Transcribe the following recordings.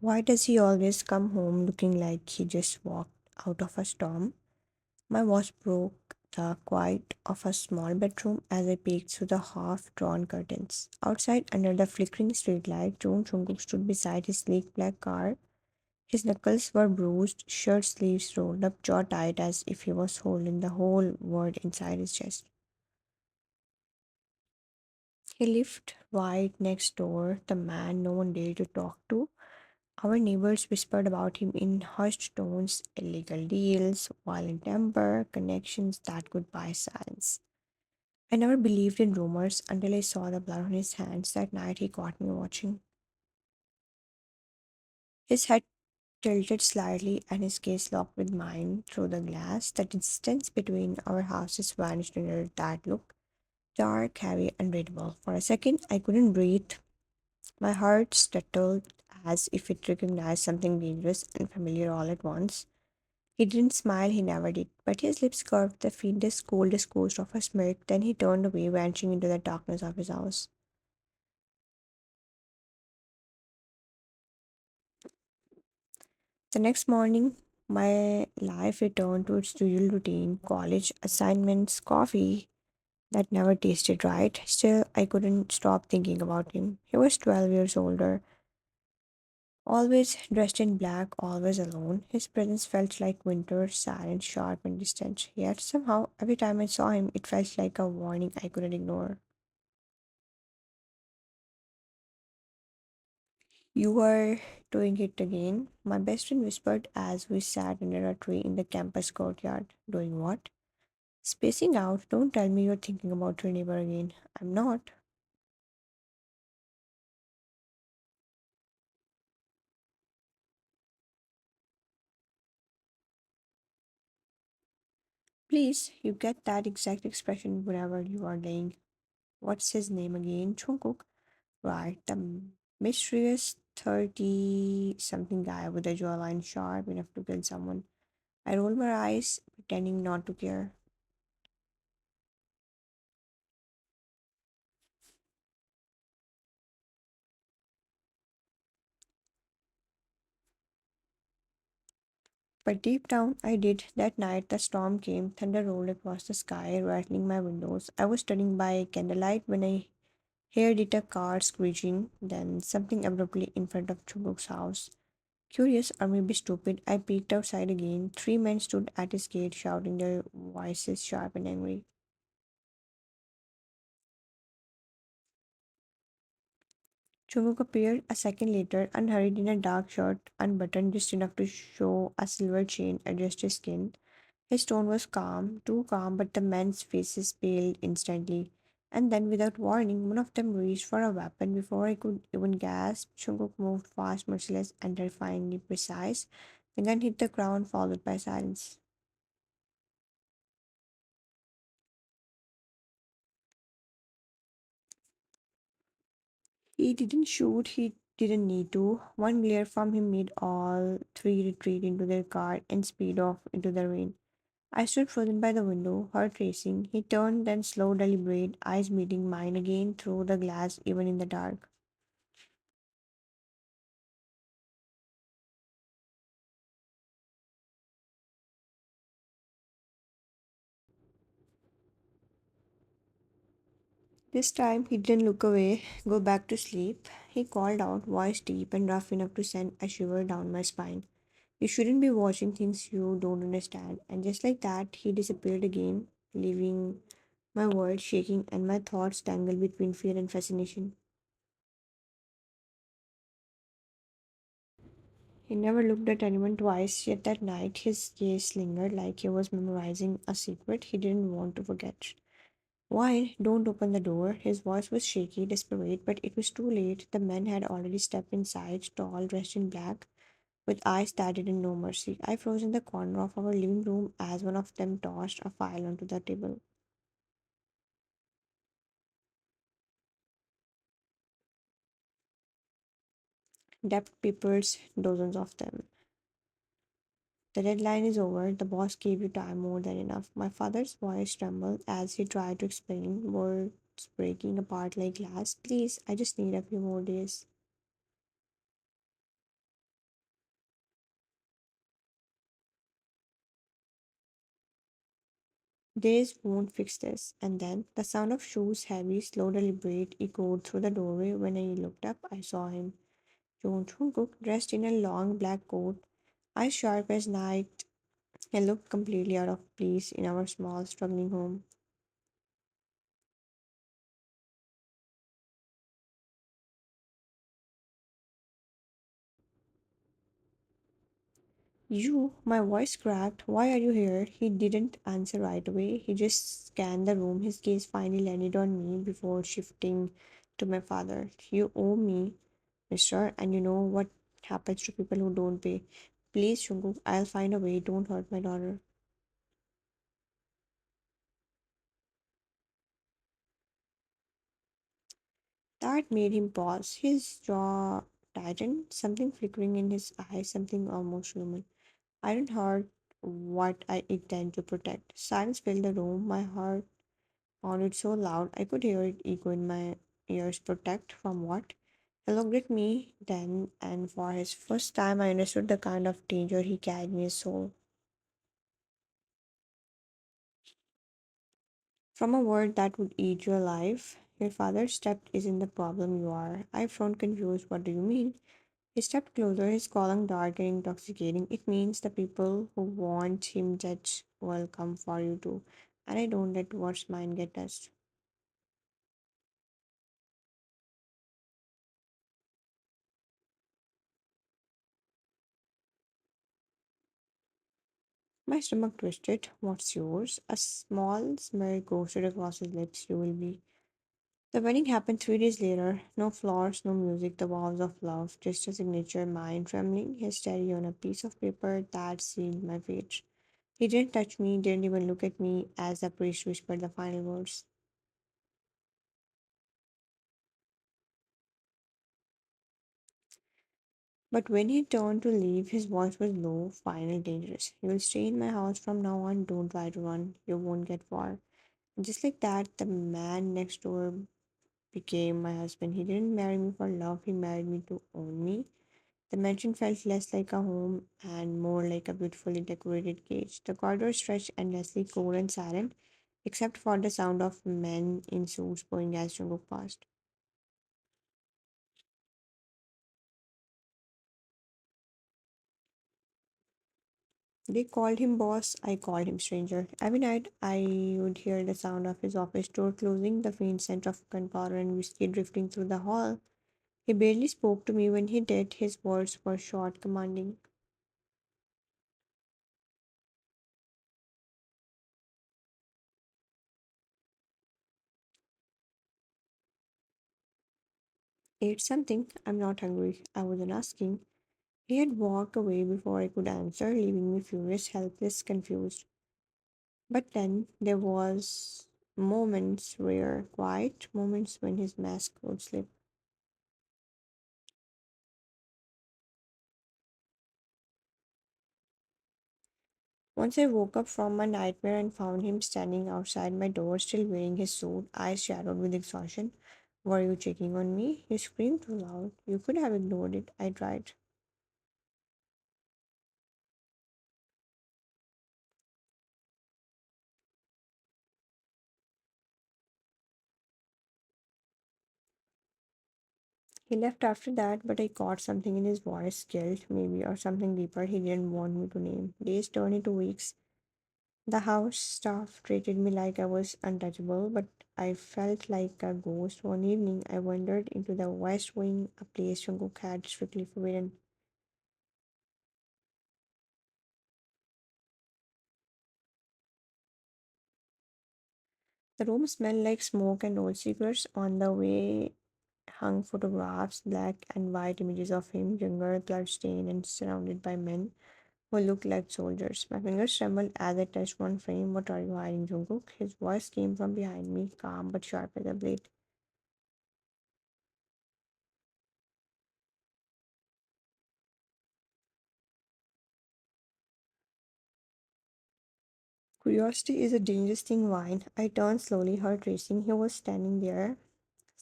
Why does he always come home looking like he just walked out of a storm? My watch broke the quiet of a small bedroom as I peeked through the half drawn curtains. Outside, under the flickering streetlight, Jungkook stood beside his sleek black car. His knuckles were bruised, shirt sleeves rolled up, jaw tight as if he was holding the whole world inside his chest. He lived right next door, the man no one dared to talk to. Our neighbors whispered about him in hushed tones, illegal deals, violent temper, connections that could buy silence. I never believed in rumors until I saw the blood on his hands that night he caught me watching. His head tilted slightly and his gaze locked with mine through the glass. The distance between our houses vanished under that look, dark, heavy, unreadable. For a second, I couldn't breathe. My heart stuttered as if it recognized something dangerous and familiar all at once. He didn't smile, he never did, but his lips curved the faintest, coldest ghost of a smirk. Then he turned away, vanishing into the darkness of his house. The next morning, my life returned to its usual routine college, assignments, coffee that never tasted right. Still, I couldn't stop thinking about him. He was 12 years older, always dressed in black, always alone. His presence felt like winter, silent, sharp, and distant. Yet somehow, every time I saw him, it felt like a warning I couldn't ignore. You are doing it again, my best friend whispered as we sat under a tree in the campus courtyard. Doing what? Spacing out, don't tell me you're thinking about your neighbor again. I'm not. Please, you get that exact expression whenever you are laying. What's his name again? Jungkook? Right, the mysterious 30 something guy with a jawline sharp enough to kill someone. I rolled my eyes, pretending not to care. But deep down, I did. That night, the storm came, thunder rolled across the sky, rattling my windows. I was studying by candlelight when I heard it a car screeching, then something abruptly in front of Chubuk's house. Curious or maybe stupid, I peeked outside again. Three men stood at his gate, shouting their voices sharp and angry. Chunguk appeared a second later, unhurried in a dark shirt, unbuttoned just enough to show a silver chain against his skin. His tone was calm, too calm, but the men's faces paled instantly. And then, without warning, one of them reached for a weapon. Before I could even gasp, Chunguk moved fast, merciless, and terrifyingly precise. The gun hit the ground, followed by silence. He didn't shoot, he didn't need to. One glare from him made all three retreat into their car and speed off into the rain. I stood frozen by the window, heart racing. He turned, then slow, deliberate, eyes meeting mine again through the glass, even in the dark. This time he didn't look away, go back to sleep. He called out, voice deep and rough enough to send a shiver down my spine. You shouldn't be watching things you don't understand. And just like that, he disappeared again, leaving my world shaking and my thoughts tangled between fear and fascination. He never looked at anyone twice, yet that night his gaze lingered like he was memorizing a secret he didn't want to forget. Why? Don't open the door. His voice was shaky, desperate, but it was too late. The men had already stepped inside, tall, dressed in black, with eyes that didn't know mercy. I froze in the corner of our living room as one of them tossed a file onto the table. Debt papers, dozens of them. The deadline is over. The boss gave you time more than enough. My father's voice trembled as he tried to explain, words breaking apart like glass. Please, I just need a few more days. Days won't fix this. And then the sound of shoes heavy, slow, deliberate echoed through the doorway. When I looked up, I saw him. Jungkook, dressed in a long black coat, eyes sharp as night. He looked completely out of place in our small, struggling home. You, my voice cracked. Why are you here? He didn't answer right away. He just scanned the room. His gaze finally landed on me before shifting to my father. You owe me, mister, and you know what happens to people who don't pay. Please, Jungkook, I'll find a way. Don't hurt my daughter. That made him pause. His jaw tightened, something flickering in his eyes, something almost human. I don't hurt what I intend to protect. Silence filled the room. My heart pounded so loud I could hear it echo in my ears. Protect from what? He looked at me then, and for his first time, I understood the kind of danger he carried in his soul. From a word that would eat your life, your father stepped isn't the problem you are. I frowned confused. What do you mean? He stepped closer, his column dark and intoxicating. It means the people who want him dead will come for you too. And I don't let what's mine get touched. My stomach twisted. What's yours? A small smile ghosted across his lips. You will be. The wedding happened 3 days later. No flowers, no music, the vows of love, just a signature, mine trembling, his stereo on a piece of paper that sealed my fate. He didn't touch me, didn't even look at me as the priest whispered the final words. But when he turned to leave, his voice was low, final, dangerous. You will stay in my house from now on. Don't try to run. You won't get far. And just like that, the man next door became my husband. He didn't marry me for love, he married me to own me. The mansion felt less like a home and more like a beautifully decorated cage. The corridor stretched endlessly, cold and silent, except for the sound of men in suits going as Jungkook passed. They called him boss, I called him stranger. Every night I would hear the sound of his office door closing, the faint scent of gunpowder and whiskey drifting through the hall. He barely spoke to me when he did, his words were short, commanding. Ate something? I'm not hungry. I wasn't asking. He had walked away before I could answer, leaving me furious, helpless, confused. But then there was moments, rare, quiet moments when his mask would slip. Once I woke up from my nightmare and found him standing outside my door, still wearing his suit, eyes shadowed with exhaustion. Were you checking on me? He screamed too loud. You could have ignored it. I tried. He left after that, but I caught something in his voice, guilt, maybe, or something deeper he didn't want me to name. Days turned into weeks. The house staff treated me like I was untouchable, but I felt like a ghost. One evening, I wandered into the West Wing, a place Jungkook had strictly forbidden. The room smelled like smoke and old cigarettes. On the way hung photographs, black and white images of him, younger, bloodstained, and surrounded by men who looked like soldiers. My fingers trembled as I touched one frame. What are you hiding, Jungkook? His voice came from behind me, calm but sharp as a blade. Curiosity is a dangerous thing, Vine. I turned slowly, heart racing. He was standing there,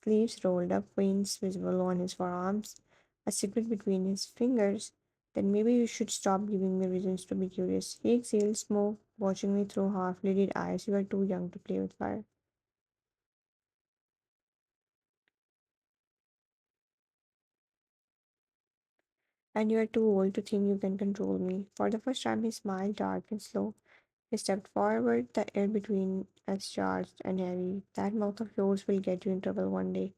sleeves rolled up, veins visible on his forearms, a cigarette between his fingers. Then maybe you should stop giving me reasons to be curious. He exhaled smoke watching me through half-lidded eyes. You were too young to play with fire. And you are too old to think you can control me. For the first time, he smiled dark and slow. He stepped forward, the air between us charged and heavy. That mouth of yours will get you in trouble one day.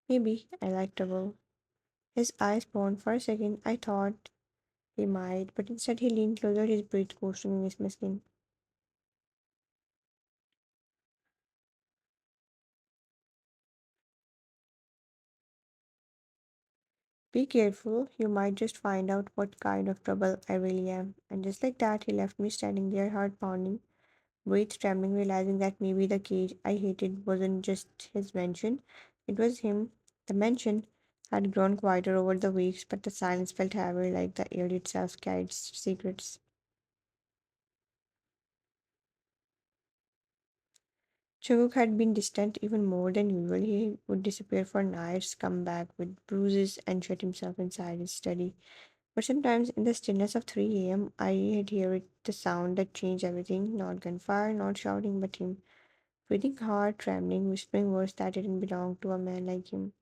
Maybe I like trouble. His eyes burned for a second. I thought he might, but instead he leaned closer, his breath ghosting against my skin. Be careful, you might just find out what kind of trouble I really am. And just like that, he left me standing there, heart pounding, breath trembling, realizing that maybe the cage I hated wasn't just his mansion, it was him. The mansion had grown quieter over the weeks, but the silence felt heavy, like the air itself carried secrets. Jungkook had been distant even more than usual. He would disappear for nights, come back with bruises, and shut himself inside his study. But sometimes, in the stillness of 3 a.m., I'd hear it, the sound that changed everything. Not gunfire, not shouting, but him. Breathing hard, trembling, whispering words that didn't belong to a man like him.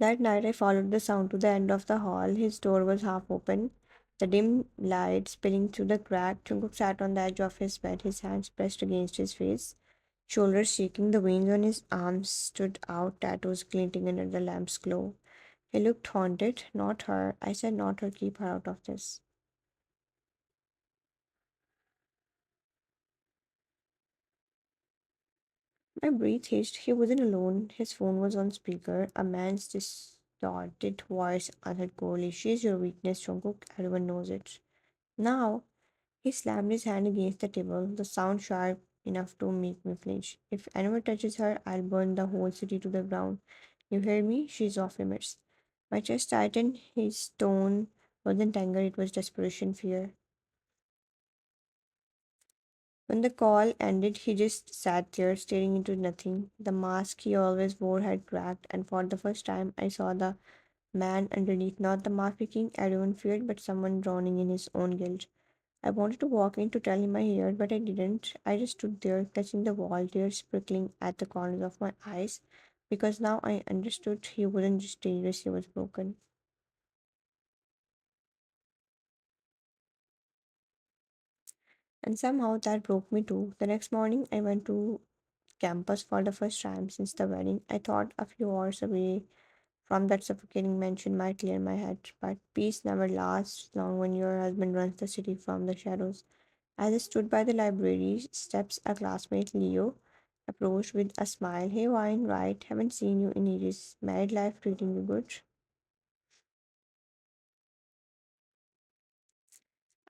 That night, I followed the sound to the end of the hall. His door was half open, the dim light spilling through the crack. Jungkook sat on the edge of his bed, his hands pressed against his face, shoulders shaking. The veins on his arms stood out, tattoos glinting under the lamp's glow. He looked haunted. Not her. I said, not her. Keep her out of this. My breath hitched. He wasn't alone. His phone was on speaker. A man's distorted voice answered coldly. She's your weakness, Jungkook. Everyone knows it. Now, he slammed his hand against the table, the sound sharp enough to make me flinch. If anyone touches her, I'll burn the whole city to the ground. You hear me? She's off limits. My chest tightened. His tone wasn't anger, it was desperation, fear. When the call ended, he just sat there staring into nothing. The mask he always wore had cracked, and for the first time, I saw the man underneath, not the mask king everyone feared, but someone drowning in his own guilt. I wanted to walk in to tell him I heard, but I didn't. I just stood there, clutching the wall, tears sprinkling at the corners of my eyes, because now I understood he wasn't just dangerous, he was broken. And somehow that broke me too. The next morning, I went to campus for the first time since the wedding. I thought a few hours away from that suffocating mansion might clear my head, but peace never lasts long when your husband runs the city from the shadows. As I stood by the library steps, a classmate, Leo, approached with a smile. Hey, Wine, right? Haven't seen you in ages. Married life treating you good?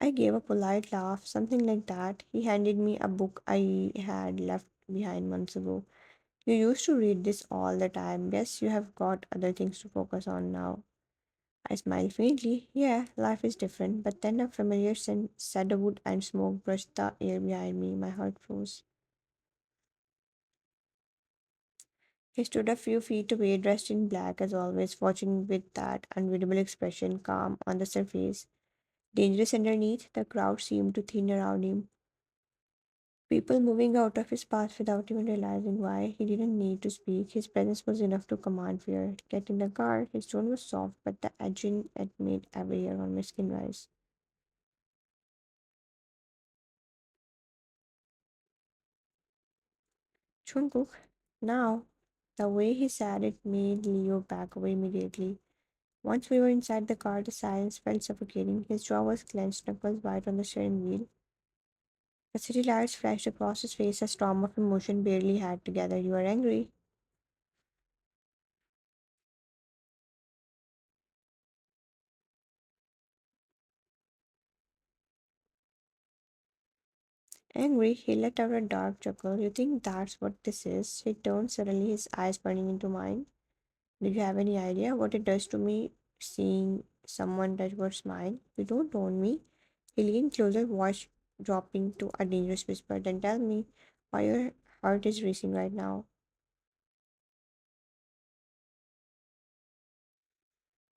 I gave a polite laugh, something like that. He handed me a book I had left behind months ago. You used to read this all the time. Guess you have got other things to focus on now. I smiled faintly. Yeah, life is different. But then a familiar scent, cedarwood and smoke brushed the air behind me. My heart froze. He stood a few feet away, dressed in black as always, watching with that unreadable expression, calm on the surface, dangerous underneath. The crowd seemed to thin around him. People moving out of his path without even realizing why. He didn't need to speak. His presence was enough to command fear. Get in the car. His tone was soft, but the edge in it made every hair on my skin rise. Jungkook. Now, the way he said it made Leo back away immediately. Once we were inside the car, the silence felt suffocating. His jaw was clenched, knuckles white on the steering wheel. The city lights flashed across his face, a storm of emotion barely had together. You are angry. Angry, he let out a dark chuckle. You think that's what this is? He turned suddenly, his eyes burning into mine. Do you have any idea what it does to me seeing someone that was mine? You don't own me. He leaned closer, voice dropping to a dangerous whisper. Then tell me why your heart is racing right now.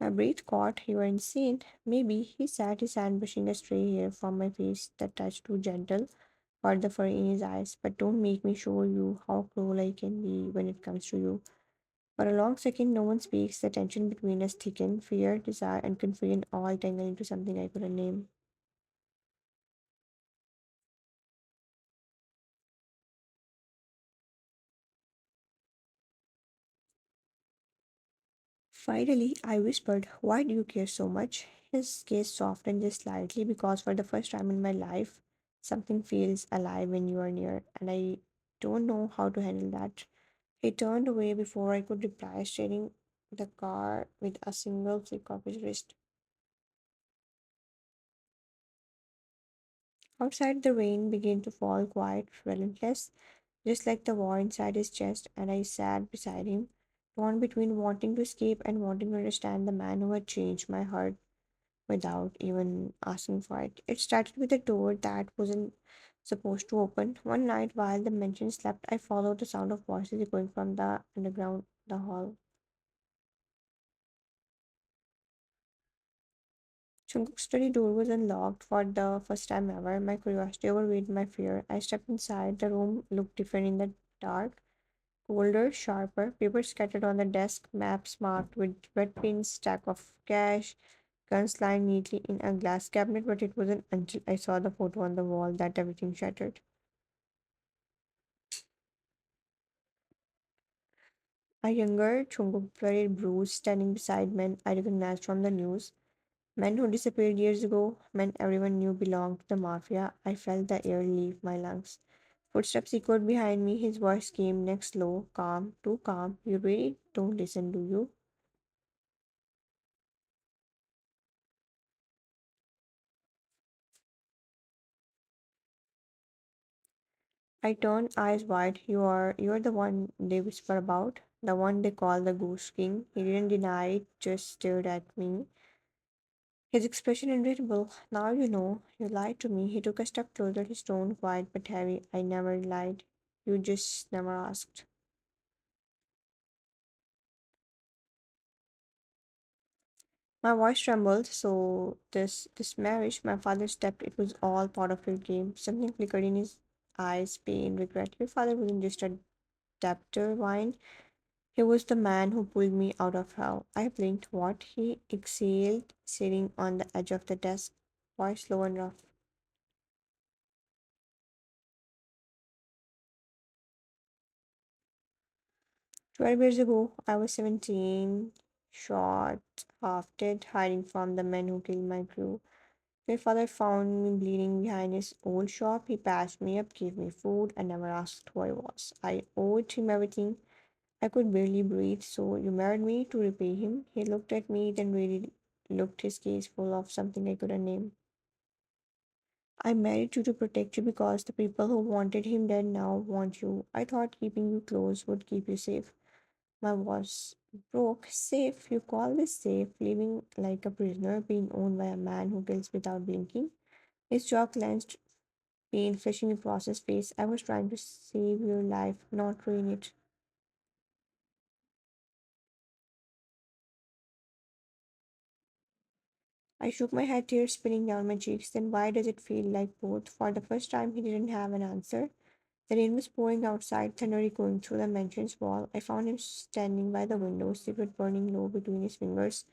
My breath caught. You are insane. Maybe he sat his hand brushing a stray hair from my face that touched too gentle, or the fur in his eyes. But don't make me show you how cruel I can be when it comes to you. For a long second, no one speaks. The tension between us thickened. Fear, desire, and confusion all tangled into something I couldn't name. Finally, I whispered, "Why do you care so much?" His gaze softened just slightly because for the first time in my life, something feels alive when you are near, and I don't know how to handle that. He turned away before I could reply, steering the car with a single flick of his wrist. Outside, the rain began to fall quite relentless, just like the war inside his chest, and I sat beside him, torn between wanting to escape and wanting to understand the man who had changed my heart without even asking for it. It started with a door that wasn't supposed to open. One night while the mansion slept, I followed the sound of voices echoing from the underground, the hall. Jungkook's study door was unlocked for the first time ever. My curiosity outweighed my fear. I stepped inside. The room looked different in the dark, colder, sharper, papers scattered on the desk, maps marked with red pins, stack of cash, guns lying neatly in a glass cabinet, but it wasn't until I saw the photo on the wall that everything shattered. A younger Jungkook, very bruised, standing beside men I recognized from the news. Men who disappeared years ago, men everyone knew belonged to the mafia. I felt the air leave my lungs. Footsteps echoed behind me. His voice came next, low, calm, too calm. "You really don't listen, do you?" I turned, eyes wide. You're the one they whisper about, the one they call the Ghost King." He didn't deny it, just stared at me. His expression irritable. "Now you know. You lied to me." He took a step closer, his tone quiet but heavy. "I never lied. You just never asked." My voice trembled. "So this marriage," my father stepped, "it was all part of your game." Something flickered in his eyes, pain, regret. "Your father wasn't just a debtor, wine. He was the man who pulled me out of hell." I blinked. "What?" He exhaled, sitting on the edge of the desk, voice slow and rough. 12 years ago, I was 17, shot, half dead, hiding from the men who killed my crew. My father found me bleeding behind his old shop. He patched me up, gave me food, and never asked who I was. I owed him everything. I could barely breathe, so you married me to repay him. He looked at me, then really looked, his gaze full of something I couldn't name. "I married you to protect you because the people who wanted him dead now want you. I thought keeping you close would keep you safe." My was broke. "Safe? You call this safe? Living like a prisoner, being owned by a man who kills without blinking?" His jaw clenched, pain flashing across his face. "I was trying to save your life, not ruin it." I shook my head, tears spinning down my cheeks. "Then why does it feel like both?" For the first time, he didn't have an answer. The rain was pouring outside, thunder echoing through the mansion's wall. I found him standing by the window, cigarette burning low between his fingers.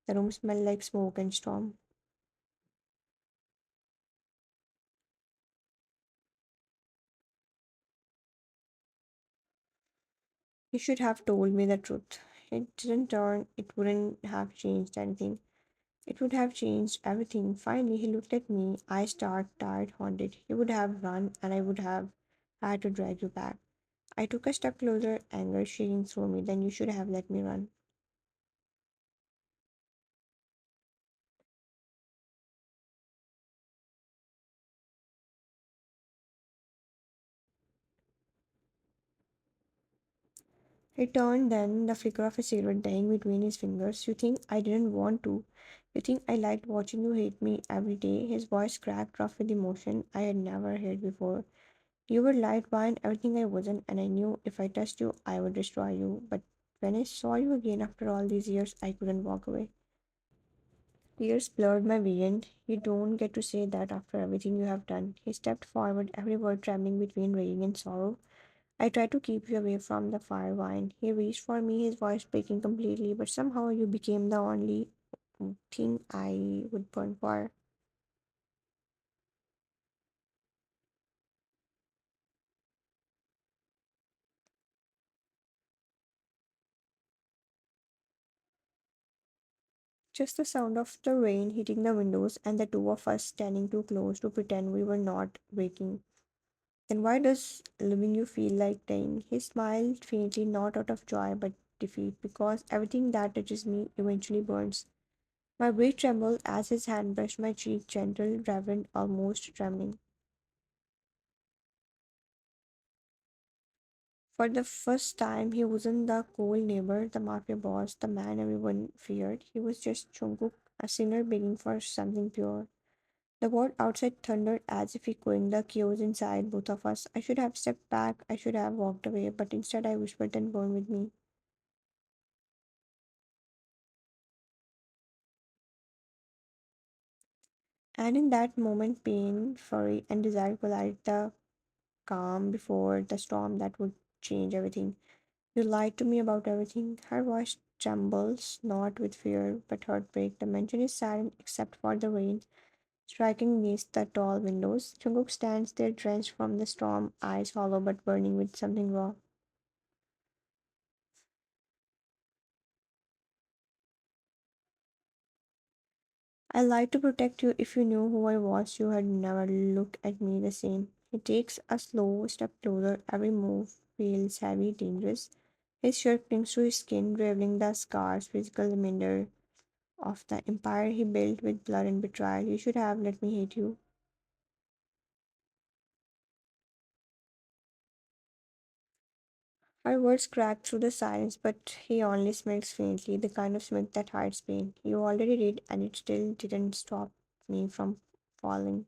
The room smelled like smoke and storm. "You should have told me the truth. It wouldn't have changed anything. It would have changed everything." Finally, he looked at me, eyes dark, tired, haunted. "You would have run, and I would have had to drag you back." I took a step closer, anger shaking through me. "Then you should have let me run." He turned then, the flicker of a cigarette dying between his fingers. "You think I didn't want to? You think I liked watching you hate me every day?" His voice cracked, rough with emotion I had never heard before. "You were light wine, everything I wasn't, and I knew if I touched you, I would destroy you. But when I saw you again after all these years, I couldn't walk away." Tears blurred my vision. You don't get to say that after everything you have done. He stepped forward, every word trembling between rage and sorrow. I tried to keep you away from the fire wine. He reached for me, his voice breaking completely, but somehow you became the only thing I would burn for. Just the sound of the rain hitting the windows and the two of us standing too close to pretend we were not waking. Then why does loving you feel like dying? He smiled faintly, not out of joy but defeat, because everything that touches me eventually burns. My breath trembled as his hand brushed my cheek, gentle, reverent, almost trembling. For the first time, he wasn't the cold neighbor, the mafia boss, the man everyone feared. He was just Jungkook, a sinner begging for something pure. The world outside thundered as if echoing the chaos inside both of us. I should have stepped back, I should have walked away, but instead I whispered and burned with me. And in that moment, pain, fury, and desire collided, the calm before the storm that would change everything. You lied to me about everything. Her voice trembles, not with fear, but heartbreak. The mansion is silent except for the rain striking against the tall windows. Jungkook stands there drenched from the storm, eyes hollow but burning with something raw. I lied to protect you. If you knew who I was, you had never looked at me the same. He takes a slow step closer. Every move feels heavy, dangerous. His shirt clings to his skin, revealing the scars, physical reminder of the empire he built with blood and betrayal. You should have let me hate you. Her words crack through the silence, but he only smirks faintly, the kind of smirk that hides pain. You already did, and it still didn't stop me from falling.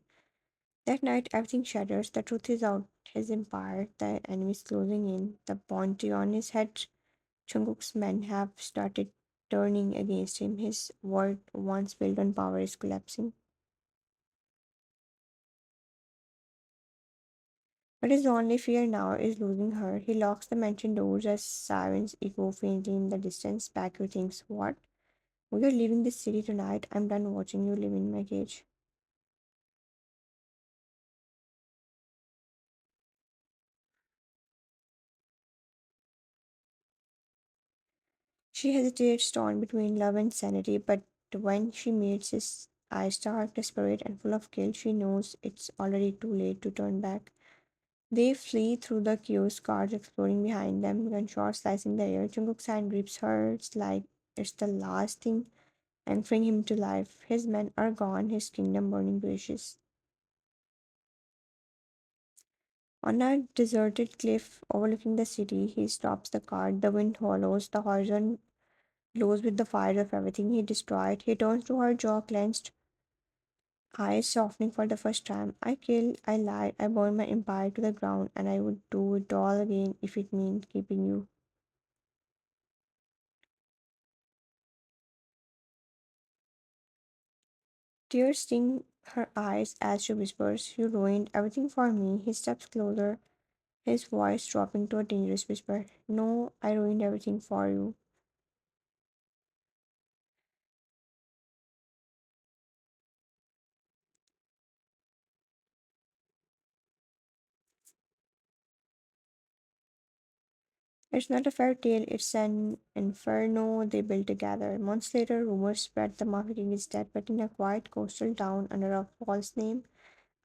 That night, everything shatters. The truth is out. His empire, the enemies closing in, the bounty on his head. Jungkook's men have started turning against him. His world, once built on power, is collapsing. But his only fear now is losing her. He locks the mansion doors as sirens echo faintly in the distance. Baku thinks, what? We are leaving this city tonight. I'm done watching you live in my cage. She hesitates, torn between love and sanity, but when she meets his eyes dark, desperate, and full of guilt, she knows it's already too late to turn back. They flee through the chaos, cars exploding behind them, gunshots slicing the air. Jungkook's hand grips hers like it's the last thing anchoring him to life. His men are gone, his kingdom burning to ashes. On a deserted cliff overlooking the city, he stops the car. The wind hollows, the horizon glows with the fire of everything he destroyed. He turns to her, jaw clenched, eyes softening for the first time. I killed, I lied, I burned my empire to the ground, and I would do it all again if it meant keeping you. Tears sting her eyes as she whispers, you ruined everything for me. He steps closer, his voice dropping to a dangerous whisper. No, I ruined everything for you. It's not a fairy tale, it's an inferno they built together. Months later, rumors spread the Mafia King is dead, but in a quiet coastal town under a false name,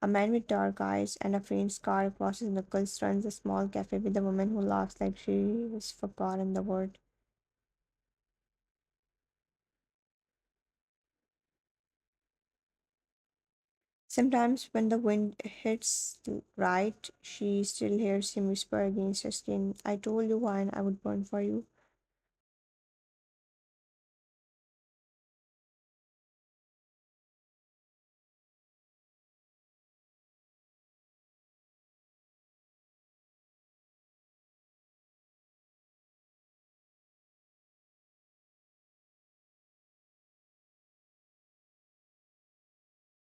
a man with dark eyes and a faint scar across his knuckles runs a small cafe with a woman who laughs like she has forgotten the word. Sometimes, when the wind hits right, she still hears him whisper against her skin, I told you, wine I would burn for you.